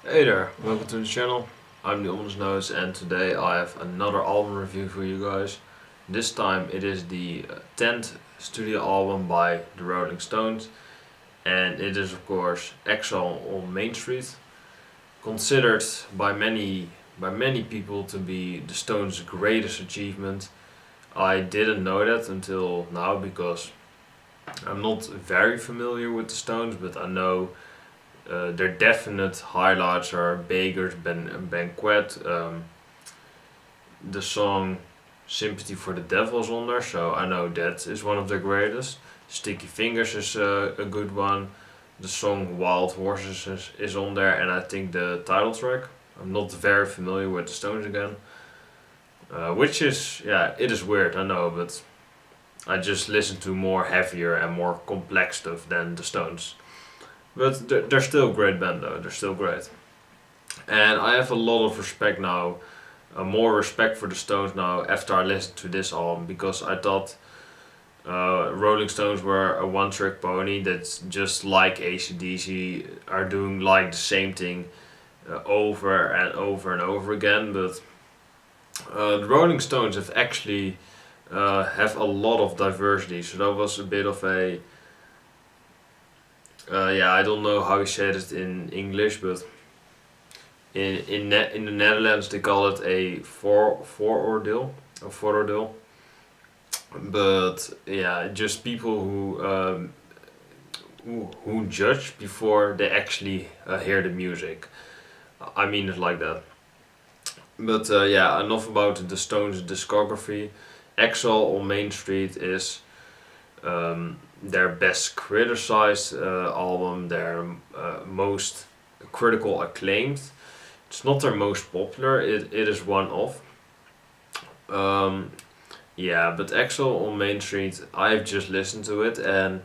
Hey there, welcome to the channel. I'm the Honest Nose and today I have another album review for you guys. This time it is the 10th studio album by the Rolling Stones and it is of course Exile on Main St, considered by many people to be the Stones' greatest achievement. I didn't know that until now because I'm not very familiar with the Stones, but I know their definite highlights are Beggars Banquet. The song Sympathy for the Devil is on there, so I know that is one of their greatest. Sticky Fingers is a good one. The song Wild Horses is on there, and I think the title track. I'm not very familiar with the Stones again. Which is, yeah, it is weird, I know, but I just listen to more heavier and more complex stuff than the Stones. But they're still a great band though, they're still great. And I have a lot of respect now, more respect for the Stones now after I listened to this album because I thought Rolling Stones were a one trick pony that's just like AC/DC are doing like the same thing over and over and over again. But the Rolling Stones have actually have a lot of diversity, so that was a bit of a yeah, I don't know how you say it in English, but in the Netherlands they call it a vooroordeel. But yeah, just people who judge before they actually hear the music. I mean it like that. But yeah, enough about the Stones discography. Exile on Main St is their best criticized album, their most critical acclaimed. It's not their most popular, it is one of. Um, yeah, but Exile on Main St, I've just listened to it and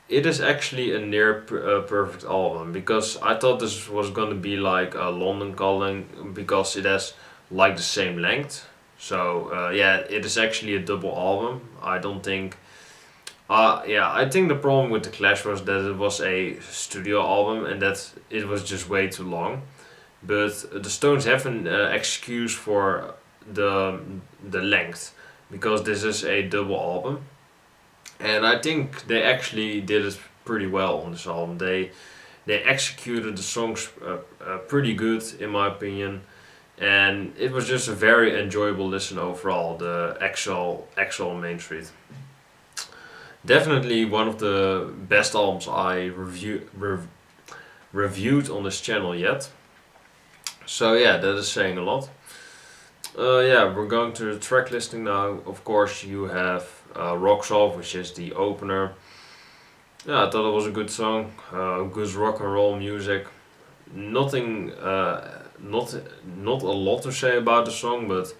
it is actually a near perfect album because I thought this was gonna be like a London Calling because it has like the same length. So yeah, it is actually a double album. I don't think. Yeah, I think the problem with the Clash was that it was a studio album and that it was just way too long. But the Stones have an excuse for the length because this is a double album, and I think they actually did it pretty well on this album. They executed the songs pretty good in my opinion, and it was just a very enjoyable listen overall. The Exile Main St. Definitely one of the best albums I reviewed on this channel yet. So yeah, that is saying a lot. Yeah, we're going to the track listing now. Of course, you have Rocks Off, which is the opener. Yeah, I thought it was a good song. Good rock and roll music. Nothing, not a lot to say about the song, but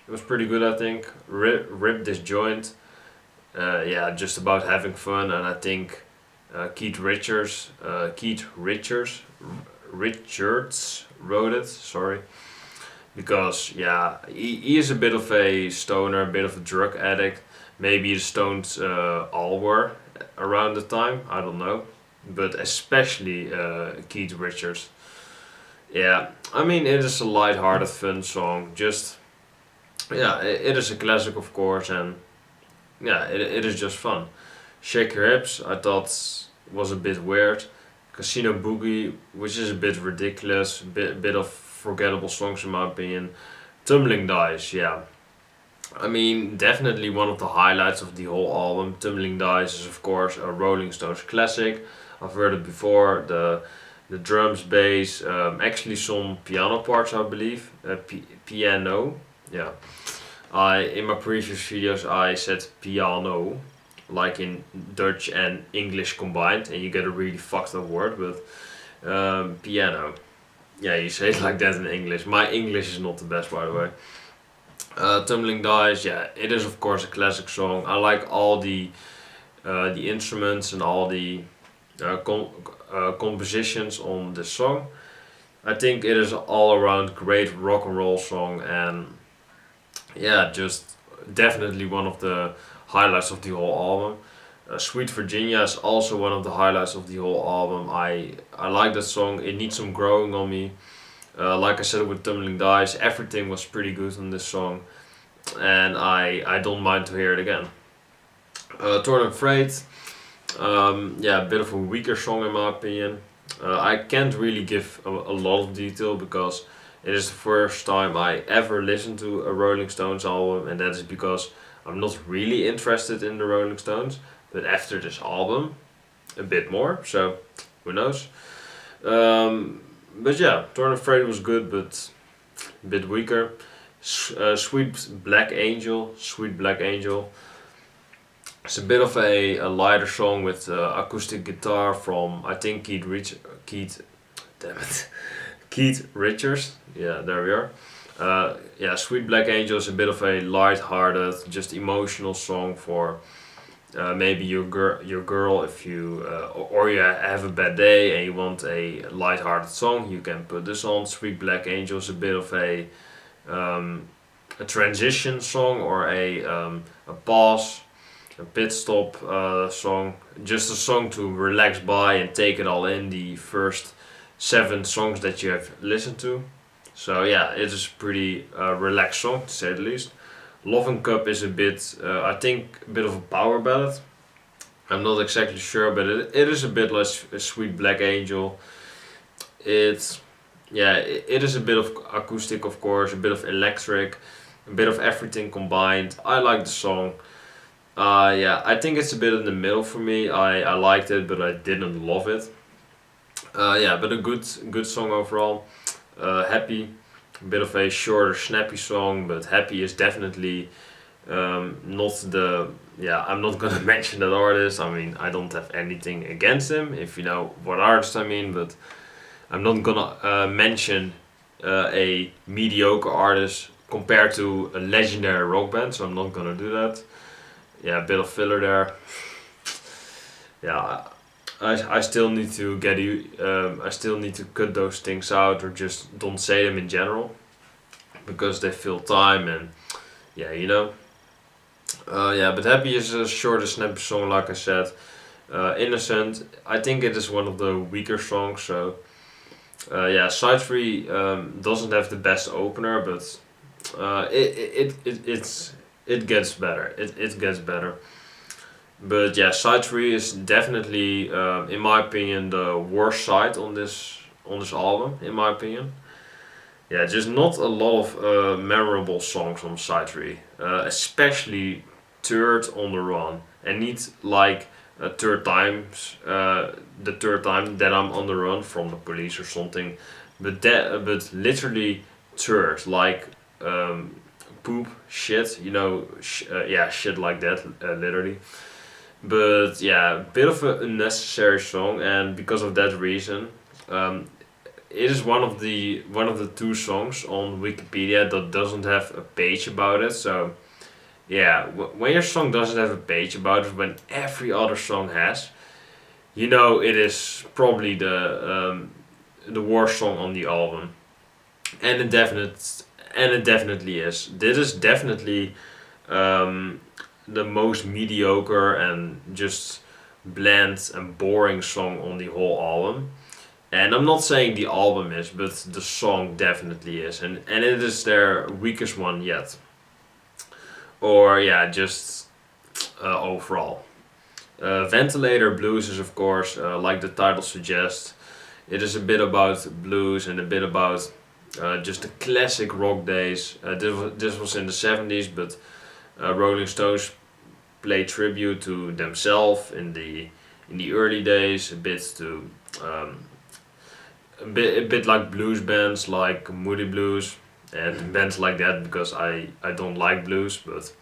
it was pretty good. I think. Rip Disjoint. Yeah, just about having fun, and I think Keith Richards wrote it. Sorry, because yeah, he is a bit of a stoner, a bit of a drug addict. Maybe the Stones all were around the time. I don't know, but especially Keith Richards. Yeah, I mean it is a light-hearted, fun song. Just yeah, it is a classic, of course, and yeah, it is just fun. Shake Your Hips, I thought was a bit weird. Casino Boogie, which is a bit ridiculous, bit of forgettable songs in my opinion. Tumbling Dice, yeah. I mean, definitely one of the highlights of the whole album. Tumbling Dice is of course a Rolling Stones classic. I've heard it before. The drums, bass, actually some piano parts, I believe. Piano, yeah. I in my previous videos I said piano, like in Dutch and English combined, and you get a really fucked up word. But piano, yeah, you say it like that in English. My English is not the best, by the way. Tumbling Dice, yeah, it is of course a classic song. I like all the instruments and all the compositions on this song. I think it is all around great rock and roll song, and yeah, just definitely one of the highlights of the whole album. Sweet Virginia is also one of the highlights of the whole album. I like that song. It needs some growing on me. Like I said with Tumbling Dice, everything was pretty good on this song, and I don't mind to hear it again. Torn and Frayed, yeah, a bit of a weaker song in my opinion. I can't really give a lot of detail because it is the first time I ever listened to a Rolling Stones album, and that is because I'm not really interested in the Rolling Stones. But after this album, a bit more. So who knows? But yeah, Torn and Frayed was good, but a bit weaker. Sweet Black Angel, Sweet Black Angel. It's a bit of a lighter song with acoustic guitar from I think damn it, Keith Richards. Yeah, there we are. Yeah, Sweet Black Angel is a bit of a light-hearted, just emotional song for maybe your girl if you or you have a bad day and you want a light-hearted song. You can put this on. Sweet Black Angel is a bit of a transition song or a pause, a pit stop song, just a song to relax by and take it all in, the first 7 songs that you have listened to. So yeah, it is a pretty relaxed song to say the least. Loving Cup is a bit, I think, a bit of a power ballad. I'm not exactly sure, but it is a bit like Sweet Black Angel. It's, yeah, it is a bit of acoustic, of course, a bit of electric, a bit of everything combined. I like the song. Yeah, I think it's a bit in the middle for me. I liked it, but I didn't love it. Yeah, but a good song overall. Happy, a bit of a shorter, snappy song, but Happy is definitely not the. Yeah, I'm not gonna mention that artist. I mean, I don't have anything against him, if you know what artist I mean, but I'm not gonna mention a mediocre artist compared to a legendary rock band, so I'm not gonna do that. Yeah, a bit of filler there. Yeah, I still need to get you. I still need to cut those things out or just don't say them in general, because they fill time and yeah, you know. Yeah, but Happy is a short and snappy song, like I said. Innocent, I think it is one of the weaker songs. So yeah, side 3 doesn't have the best opener, but it gets better. It gets better. But yeah, side 3 is definitely, in my opinion, the worst side on this album. In my opinion, yeah, just not a lot of memorable songs on side 3, especially Turd On The Run, and not like the third time that I'm on the run from the police or something, but literally Turd, like poop, shit, you know, yeah, shit like that, literally. But yeah, a bit of an unnecessary song, and because of that reason, it is one of the 2 songs on Wikipedia that doesn't have a page about it. So yeah, when your song doesn't have a page about it, when every other song has, you know it is probably the worst song on the album, and it definitely is. This is definitely the most mediocre and just bland and boring song on the whole album. And I'm not saying the album is, but the song definitely is, and it is their weakest one yet. Or yeah, just overall. Ventilator Blues is, of course, like the title suggests, it is a bit about blues and a bit about just the classic rock days. This was in the 70s, but Rolling Stones played tribute to themselves in the early days, a bit to a bit like blues bands like Moody Blues and bands like that, because I don't like blues, but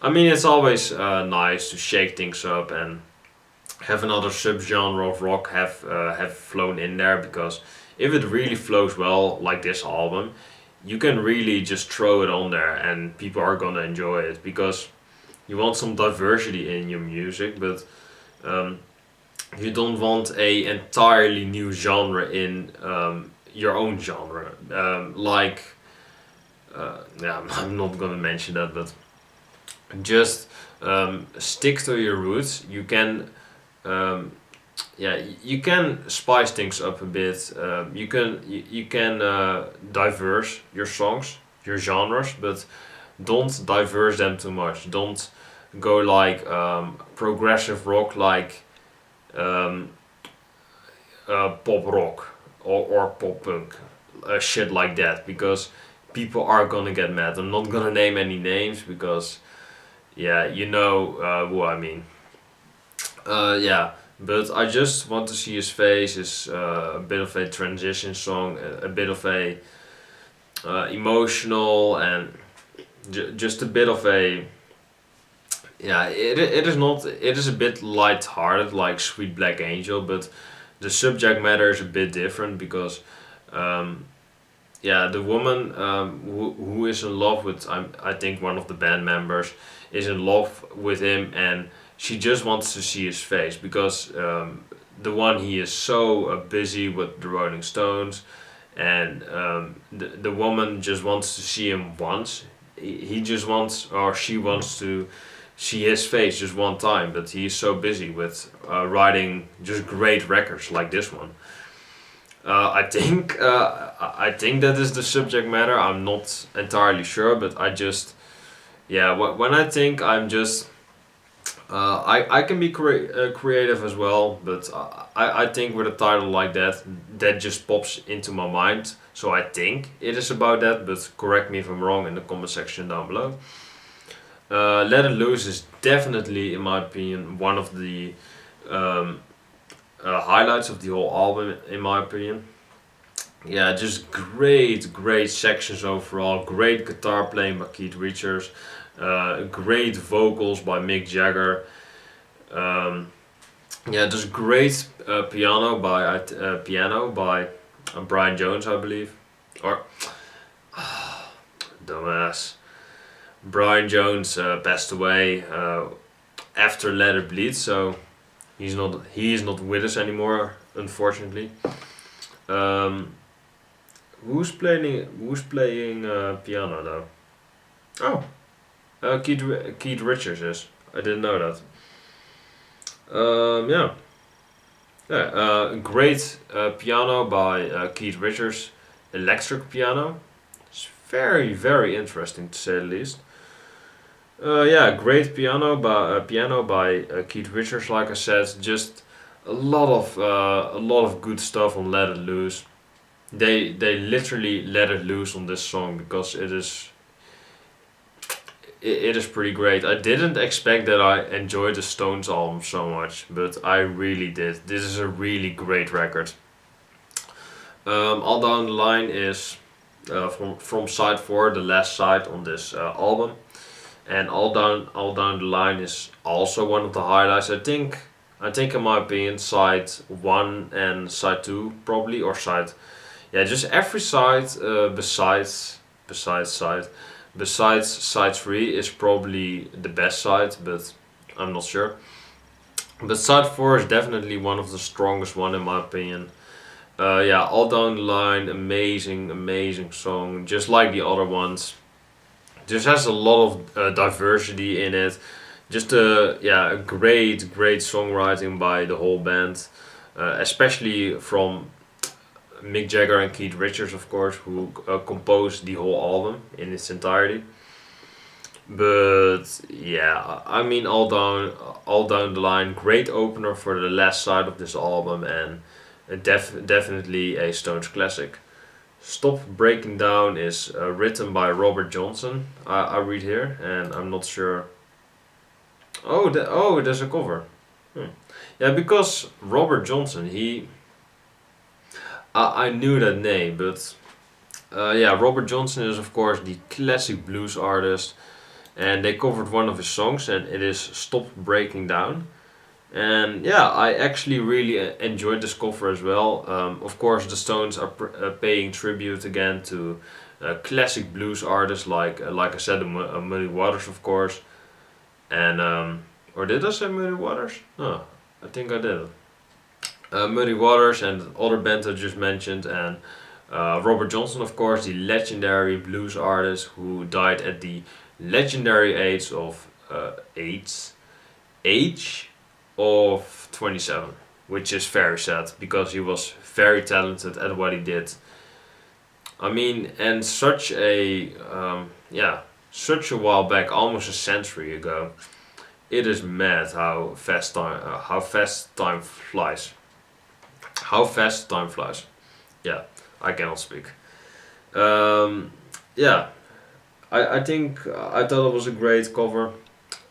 I mean it's always nice to shake things up and have another subgenre of rock have flown in there, because if it really flows well like this album, you can really just throw it on there and people are gonna enjoy it, because you want some diversity in your music, but you don't want a entirely new genre in your own genre. Yeah, I'm not gonna mention that, but just stick to your roots. You can you can spice things up a bit. You can diverse your songs, your genres, but don't diverse them too much. Don't go like progressive rock, like um, pop rock or pop punk, shit like that, because people are gonna get mad. I'm not gonna name any names because yeah, you know who I mean. Yeah, but I just want to see his face is a bit of a transition song, a bit of a emotional and just a bit of a yeah. It is not. It is a bit light-hearted, like Sweet Black Angel, but the subject matter is a bit different because um, yeah, the woman who is in love with I think one of the band members is in love with him, and she just wants to see his face because the one he is so busy with the Rolling Stones, and the woman just wants to see him once. He just wants or she wants to see his face just one time, but he's so busy with writing just great records like this one. I think that is the subject matter. I'm not entirely sure, but I just yeah. When I think, I'm just I can be creative as well, but I think with a title like that, that just pops into my mind. So I think it is about that, but correct me if I'm wrong in the comment section down below. Let It Loose is definitely, in my opinion, one of the um, highlights of the whole album, in my opinion. Yeah, just great sections overall. Great guitar playing by Keith Richards. Great vocals by Mick Jagger. Um, yeah, just great piano by Brian Jones, I believe, or dumbass. Brian Jones passed away after Let It Bleed, so he is not with us anymore, unfortunately. Um, who's playing piano though? Oh, Keith Richards is. I didn't know that. Yeah. Yeah, great piano by Keith Richards, electric piano. It's very interesting to say the least. Yeah, great piano by Keith Richards. Like I said, just a lot of good stuff on Let It Loose. They literally let it loose on this song because it is pretty great. I didn't expect that I enjoyed the Stones album so much, but I really did. This is a really great record. All Down the Line is from side 4, the last side on this album, and All Down the Line is also one of the highlights. I think in my opinion, side 1 and side 2 probably, or side yeah, just every side besides side 3 is probably the best side, but I'm not sure. But side 4 is definitely one of the strongest one in my opinion. Yeah, All Down the Line, amazing song, just like the other ones. Just has a lot of diversity in it. Just a great songwriting by the whole band, especially from Mick Jagger and Keith Richards, of course, who composed the whole album in its entirety. But yeah, I mean, all down the line, great opener for the last side of this album, and definitely a Stones classic. Stop Breaking Down is written by Robert Johnson. I read here, and I'm not sure. Oh, there's a cover. Hmm. Yeah, because Robert Johnson, I knew that name, but yeah, Robert Johnson is of course the classic blues artist, and they covered one of his songs, and it is "Stop Breaking Down." And yeah, I actually really enjoyed this cover as well. Of course, the Stones are paying tribute again to classic blues artists like I said, Muddy Waters, of course, and or did I say Muddy Waters? No, I think I did. Muddy Waters and other bands I just mentioned, and Robert Johnson, of course, the legendary blues artist who died at the legendary age of age of 27, which is very sad because he was very talented at what he did. I mean, and such a while back, almost a century ago. It is mad how fast time flies. How fast time flies. Yeah, I cannot speak. Um, yeah, I thought it was a great cover.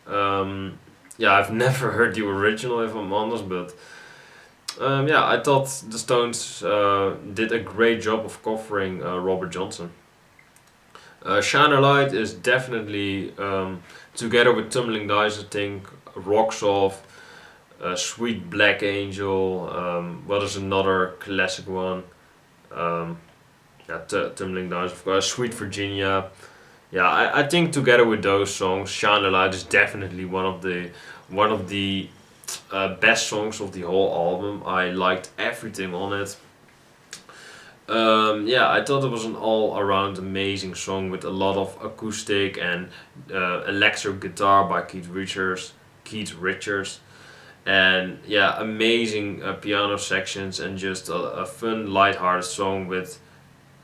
Yeah, I've never heard the original if I'm honest, but yeah, I thought the Stones did a great job of covering Robert Johnson. Shine a Light is definitely, together with Tumbling Dice, I think, Rocks Off, Sweet Black Angel, what is another classic one? Um, yeah, Tumbling Dice, of course, Sweet Virginia. Yeah, I think together with those songs, Shine a Light is definitely one of the best songs of the whole album. I liked everything on it. Yeah, I thought it was an all-around amazing song with a lot of acoustic and electric guitar by Keith Richards, and yeah, amazing piano sections and just a fun, light-hearted song with.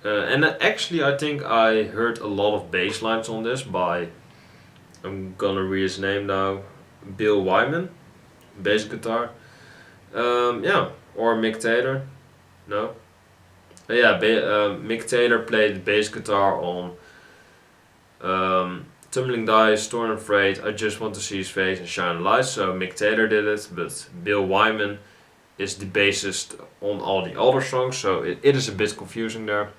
And actually, I think I heard a lot of bass lines on this by. I'm gonna read his name now, Bill Wyman, bass guitar. Yeah, or Mick Taylor. No. Yeah, Mick Taylor played bass guitar on Tumbling Dice, Torn and Frayed, I Just Want to See His Face, and Shine a Light. So Mick Taylor did it, but Bill Wyman is the bassist on all the other songs, so it is a bit confusing there.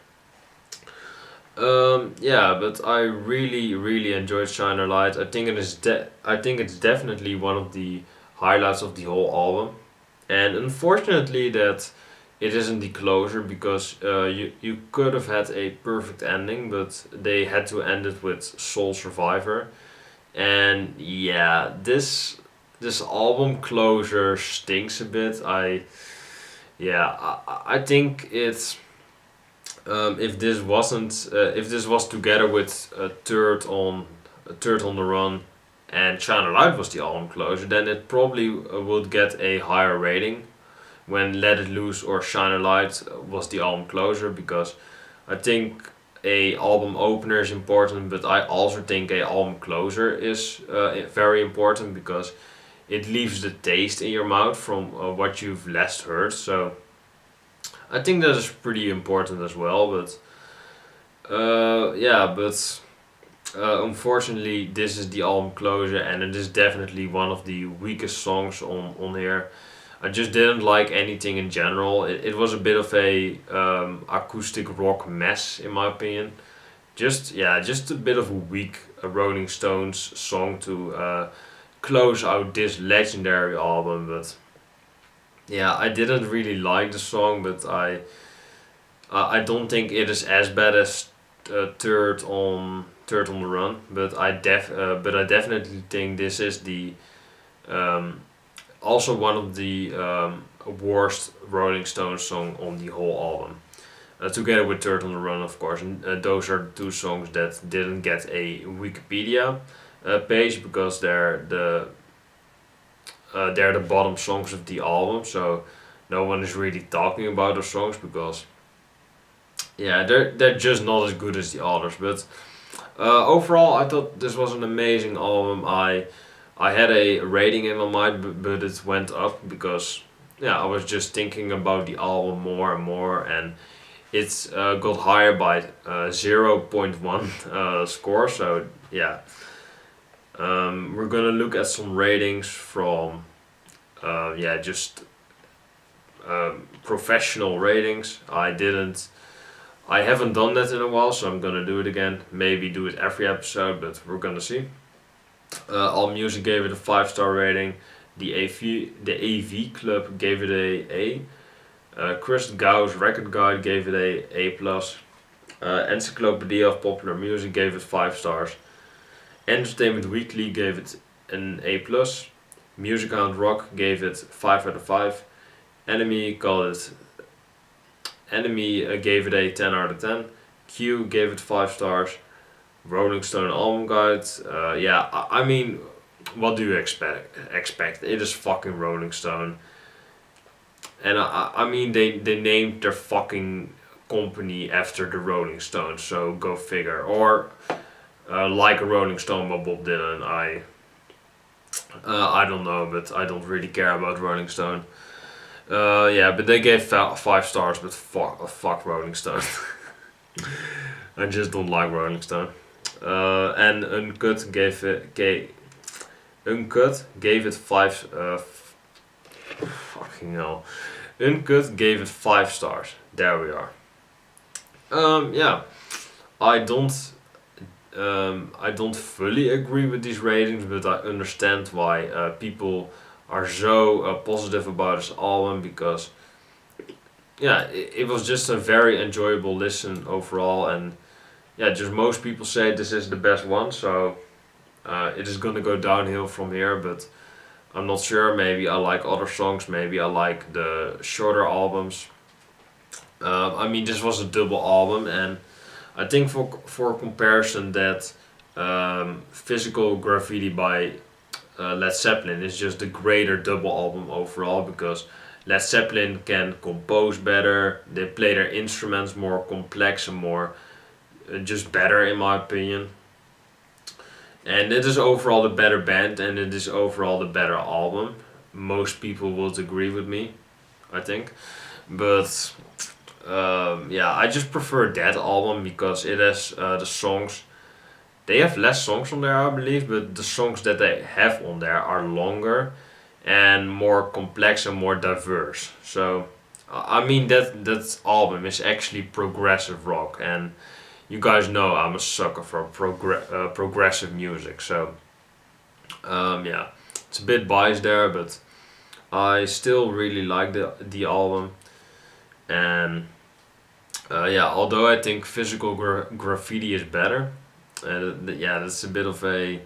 Yeah, but I really enjoyed Shine a Light. I think it's definitely one of the highlights of the whole album, and unfortunately that it isn't the closure because you could have had a perfect ending, but they had to end it with Soul Survivor, and yeah, this album closure stinks a bit. I think it's. If this was together with Turd On The Run, and Shine a Light was the album closure, then it probably would get a higher rating. When Let It Loose or Shine a Light was the album closure, because I think a album opener is important, but I also think a album closer is very important because it leaves the taste in your mouth from what you've last heard. So I think that is pretty important as well, but unfortunately this is the album closure and it is definitely one of the weakest songs on here. I just didn't like anything in general. It was a bit of a acoustic rock mess in my opinion. Just a bit of a weak Rolling Stones song to close out this legendary album, but yeah, I didn't really like the song, but I don't think it is as bad as Turd on the Run, but I definitely think this is the also one of the worst Rolling Stones song on the whole album. Together with Turd on the Run, of course, and those are the two songs that didn't get a Wikipedia page because they're the bottom songs of the album, so no one is really talking about those songs because yeah, they're just not as good as the others. But overall, I thought this was an amazing album. I had a rating in my mind, but it went up because yeah, I was just thinking about the album more and more, and it's got higher by 0.1 score. So yeah. We're gonna look at some ratings from just professional ratings. I haven't done that in a while, so I'm gonna do it again. Maybe do it every episode, but we're gonna see. AllMusic gave it a 5-star rating. The AV Club gave it a A. Chris Gau's Record Guide gave it a A+. Encyclopedia of Popular Music gave it 5 stars. Entertainment Weekly gave it an A+. Music Hound Rock gave it 5 out of 5. Enemy gave it a 10 out of 10. Q gave it 5 stars. Rolling Stone Album Guide, I mean, what do you expect? It is fucking Rolling Stone. And I mean, they named their fucking company after the Rolling Stones, so go figure. Or Like a Rolling Stone by Bob Dylan. I don't know, but I don't really care about Rolling Stone. Yeah, but they gave 5 stars, but fuck Rolling Stone. I just don't like Rolling Stone. And Uncut gave it 5. Fucking hell. Uncut gave it 5 stars. There we are. Yeah, I don't fully agree with these ratings, but I understand why people are so positive about this album, because yeah, it was just a very enjoyable listen overall, and yeah, just most people say this is the best one, so it is gonna go downhill from here, but I'm not sure. Maybe I like other songs, maybe I like the shorter albums. I mean, this was a double album, and I think for comparison that Physical Graffiti by Led Zeppelin is just the greater double album overall, because Led Zeppelin can compose better, they play their instruments more complex and more just better in my opinion. And it is overall the better band, and it is overall the better album. Most people would agree with me, I think. But yeah, I just prefer that album because it has the songs. They have less songs on there, I believe, but the songs that they have on there are longer and more complex and more diverse. So, I mean, that album is actually progressive rock, and you guys know I'm a sucker for progressive music. So, yeah, it's a bit biased there, but I still really like the album. And yeah, although I think Physical Graffiti is better, yeah, that's a bit of a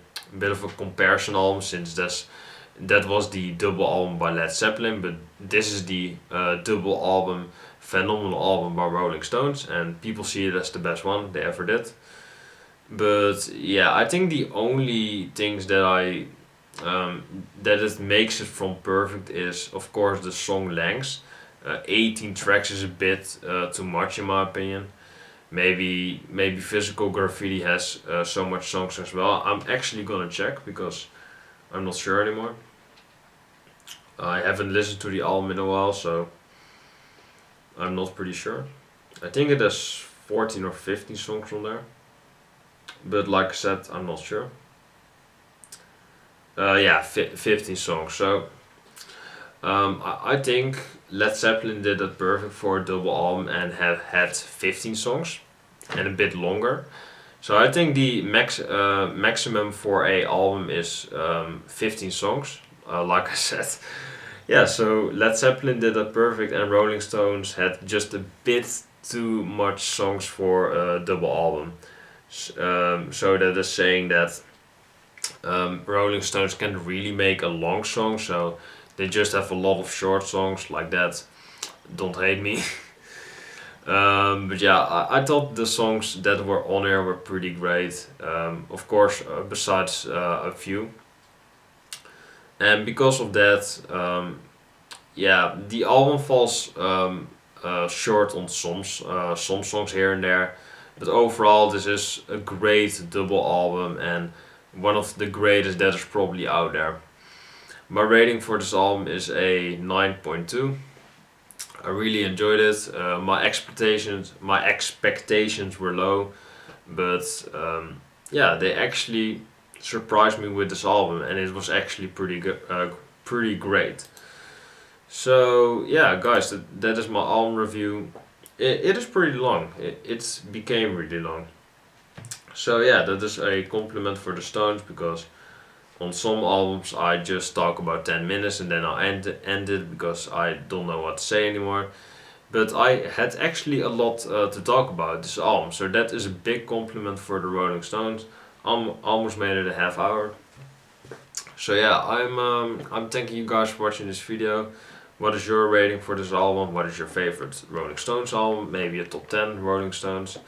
comparison album, since that was the double album by Led Zeppelin, but this is the double album, phenomenal album by Rolling Stones, and people see it as the best one they ever did. But yeah, I think the only things that it makes it from perfect is of course the song length. 18 tracks is a bit too much in my opinion. Maybe Physical Graffiti has so much songs as well. I'm actually gonna check because I'm not sure anymore. I haven't listened to the album in a while, so I'm not pretty sure. I think it has 14 or 15 songs on there, but like I said, I'm not sure. Yeah, 15 songs. So I think Led Zeppelin did it perfect for a double album and have had 15 songs and a bit longer. So I think the maximum for a album is 15 songs. Like I said, yeah. So Led Zeppelin did that perfect, and Rolling Stones had just a bit too much songs for a double album. So that is saying that Rolling Stones can really make a long song, so they just have a lot of short songs like that. Don't hate me. But yeah, I thought the songs that were on air were pretty great. Of course, besides a few. And because of that, yeah, the album falls short on some songs here and there. But overall, this is a great double album and one of the greatest that is probably out there. My rating for this album is a 9.2. I really enjoyed it. My expectations were low, but yeah, they actually surprised me with this album, and it was actually pretty good, pretty great. So yeah, guys, that is my album review. It is pretty long. It became really long. So yeah, that is a compliment for the Stones, because on some albums I just talk about 10 minutes and then I end it because I don't know what to say anymore. But I had actually a lot to talk about this album, so that is a big compliment for the Rolling Stones. Almost made it a half hour. So yeah, I'm thanking you guys for watching this video. What is your rating for this album? What is your favorite Rolling Stones album? Maybe a top 10 Rolling Stones.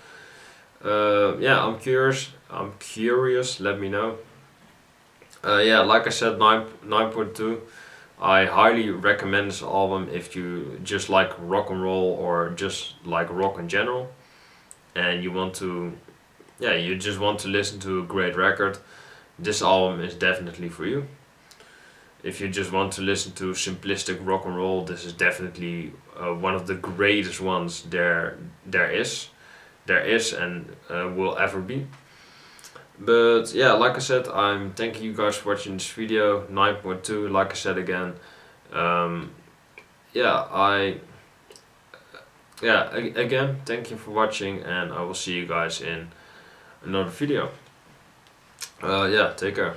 Yeah, I'm curious. Let me know. Yeah, like I said, 9.2. I highly recommend this album if you just like rock and roll or just like rock in general, and you want to, yeah, you just want to listen to a great record. This album is definitely for you. If you just want to listen to simplistic rock and roll, this is definitely one of the greatest ones there is and will ever be. But yeah, like I said, I'm thanking you guys for watching this video. 9.2, like I said again. Um, yeah, again, thank you for watching, and I will see you guys in another video. Yeah, take care.